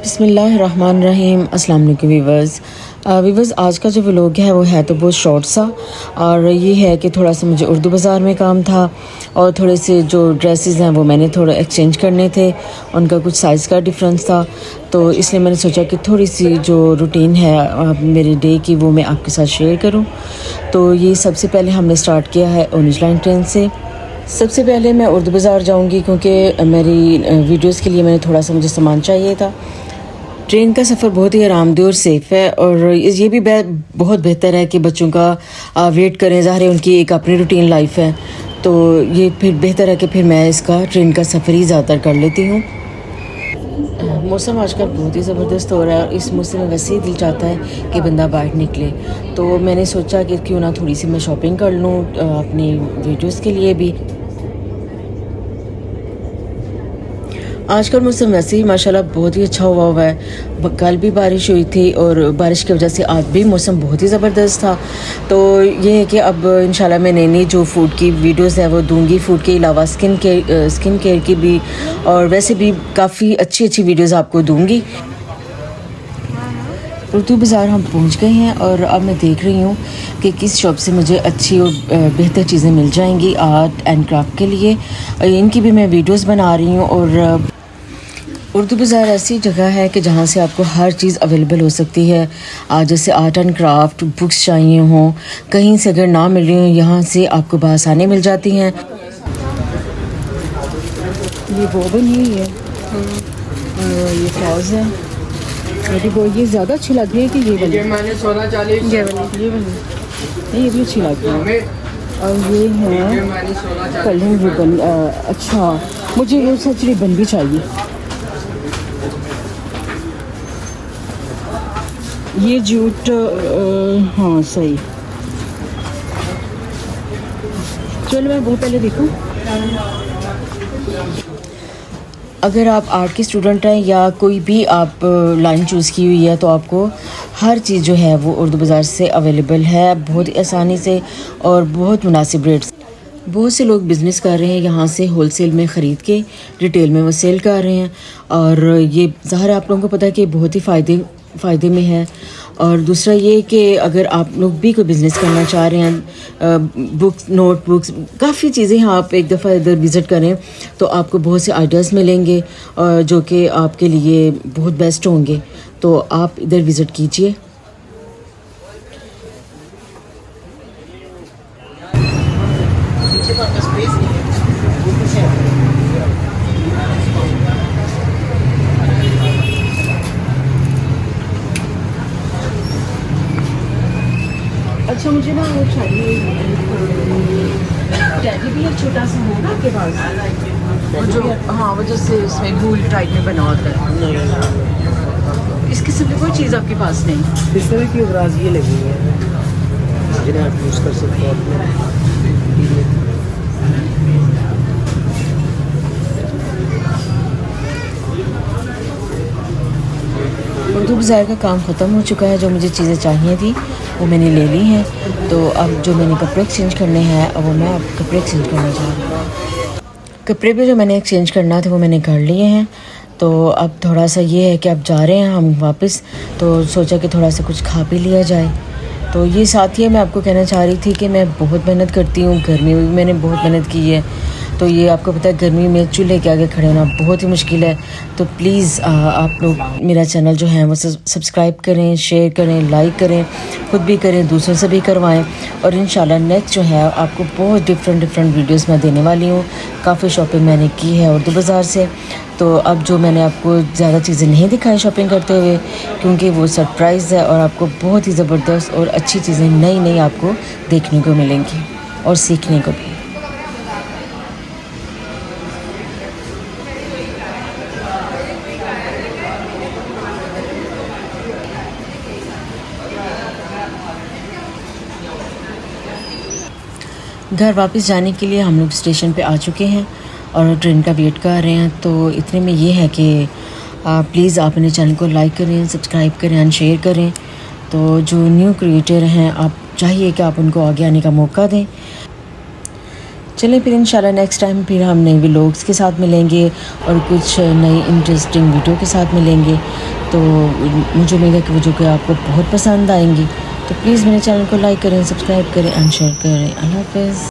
बिस्मिल्लाहिर्रहमानिर्रहीम। अस्सलाम वालेकुम वीवर्स, आज का जो व्लॉग है वो है तो बहुत शॉर्ट सा, और ये है कि थोड़ा सा मुझे उर्दू बाज़ार में काम था और थोड़े से जो ड्रेसेस हैं वो मैंने थोड़ा एक्सचेंज करने थे, उनका कुछ साइज़ का डिफरेंस था, तो इसलिए मैंने सोचा कि थोड़ी सी जो रूटीन है मेरे डे की वो मैं आपके साथ शेयर करूँ। तो ये सबसे पहले हमने स्टार्ट किया है ऑरेंज लाइन ट्रेन से। सबसे पहले मैं उर्दू बाज़ार जाऊँगी क्योंकि मेरी वीडियोज़ के लिए मैंने थोड़ा सा मुझे सामान चाहिए था। ट्रेन का सफ़र बहुत ही आरामदेह और सेफ़ है, और ये भी बहुत बेहतर है कि बच्चों का वेट करें। ज़ाहिर है उनकी एक अपनी रूटीन लाइफ है, तो ये फिर बेहतर है कि फिर मैं इसका ट्रेन का सफ़र ही ज़्यादातर कर लेती हूँ। मौसम आजकल बहुत ही ज़बरदस्त हो रहा है और इस मौसम में वैसे ही दिल चाहता है कि बंदा बाहर निकले, तो मैंने सोचा कि क्यों ना थोड़ी सी मैं शॉपिंग कर लूँ अपनी वीडियोज़ के लिए भी। आजकल मौसम वैसे ही माशाल्लाह बहुत ही अच्छा हुआ है। कल भी बारिश हुई थी और बारिश की वजह से आज भी मौसम बहुत ही ज़बरदस्त था। तो ये है कि अब इंशाल्लाह मैं नई नई जो फूड की वीडियोस है वो दूंगी, फूड के अलावा स्किन केयर की भी, और वैसे भी काफ़ी अच्छी अच्छी वीडियोस आपको दूंगी। उर्दू बाज़ार हम पहुंच गए हैं और अब मैं देख रही हूँ कि किस शॉप से मुझे अच्छी और बेहतर चीज़ें मिल जाएंगी आर्ट एंड क्राफ्ट के लिए। इनकी भी मैं वीडियोस बना रही हूँ। और उर्दू बाज़ार ऐसी जगह है कि जहाँ से आपको हर चीज़ अवेलेबल हो सकती है। जैसे आर्ट एंड क्राफ्ट बुक्स चाहिए हों, कहीं से अगर ना मिल रही हो, यहाँ से आपको बआसानी मिल जाती हैं। ये वोवन ही है, ये फ्लॉज है, मेरी वो ये ज़्यादा अच्छी लग रही है कि ये वाली? ये वाली नहीं, ये भी अच्छी लग रही है। और ये है कलरिंग रिबन। अच्छा, मुझे वो सच रिबन भी चाहिए। ये जूट, हाँ सही। चलो मैं वो पहले देखूं। अगर आप आर्ट के स्टूडेंट हैं या कोई भी आप लाइन चूज़ की हुई है तो आपको हर चीज़ जो है वो उर्दू बाज़ार से अवेलेबल है बहुत ही आसानी से और बहुत मुनासिब रेट्स। बहुत से लोग बिज़नेस कर रहे हैं यहाँ से, होलसेल में ख़रीद के रिटेल में वो सेल कर रहे हैं, और ये ज़ाहिर आप लोगों को पता है कि बहुत ही फ़ायदे में है। और दूसरा ये कि अगर आप लोग भी कोई बिज़नेस करना चाह रहे हैं, बुक्स, नोटबुक्स, काफ़ी चीज़ें हैं, आप एक दफ़ा इधर विज़िट करें तो आपको बहुत से आइडियाज़ मिलेंगे और जो कि आपके लिए बहुत बेस्ट होंगे, तो आप इधर विज़िट कीजिए। अच्छा, मुझे ना वो चाहिए टैडी भी एक छोटा सा होगा आपके पास, वो जो हाँ वो जैसे इसमें भूल टाइप में बना होता है। इस किस्म की कोई चीज़ आपके पास नहीं? इस तरह की अदराज ये लगी है जिन्हें आप यूज़ कर सकते हो। उर्दू बाज़ार का काम ख़त्म हो चुका है। जो मुझे चीज़ें चाहिए थी वो मैंने ले ली हैं, तो अब जो मैंने कपड़े एक्सचेंज करने हैं अब वो मैं अब कपड़े एक्सचेंज करना चाह रही हूँ। कपड़े भी जो मैंने एक्सचेंज करना था वो मैंने कर लिए हैं, तो अब थोड़ा सा ये है कि अब जा रहे हैं हम वापस, तो सोचा कि थोड़ा सा कुछ खा पी लिया जाए। तो ये साथ ही मैं आपको कहना चाह रही थी कि मैं बहुत मेहनत करती हूँ, गर्मी में भी मैंने बहुत मेहनत की है, तो ये आपको पता है गर्मी में चूल्हे के आगे खड़े होना बहुत ही मुश्किल है। तो प्लीज़ आप लोग मेरा चैनल जो है वो सब्सक्राइब करें, शेयर करें, लाइक करें, खुद भी करें, दूसरों से भी करवाएं। और इंशाल्लाह नेक्स्ट जो है आपको बहुत डिफरेंट वीडियोस मैं देने वाली हूँ। काफ़ी शॉपिंग मैंने की है उर्दू बाज़ार से, तो अब जो मैंने आपको ज़्यादा चीज़ें नहीं दिखाई शॉपिंग करते हुए, क्योंकि वो सरप्राइज़ है और आपको बहुत ही ज़बरदस्त और अच्छी चीज़ें नई आपको देखने को मिलेंगी और सीखने को भी। घर वापस जाने के लिए हम लोग स्टेशन पे आ चुके हैं और ट्रेन का वेट कर रहे हैं। तो इतने में ये है कि प्लीज़ आप मेरे चैनल को लाइक करें, सब्सक्राइब करें एंड शेयर करें। तो जो न्यू क्रिएटर हैं आप चाहिए कि आप उनको आगे आने का मौका दें। चलें फिर इंशाल्लाह नेक्स्ट टाइम फिर हम नए व्लॉग्स के साथ मिलेंगे और कुछ नई इंटरेस्टिंग वीडियो के साथ मिलेंगे। तो मुझे उम्मीद है कि वो जो कि आपको बहुत पसंद आएंगी। तो प्लीज़ मेरे चैनल को लाइक करें, सब्सक्राइब करें एंड शेयर करें। अल्लाह हाफ़िज़।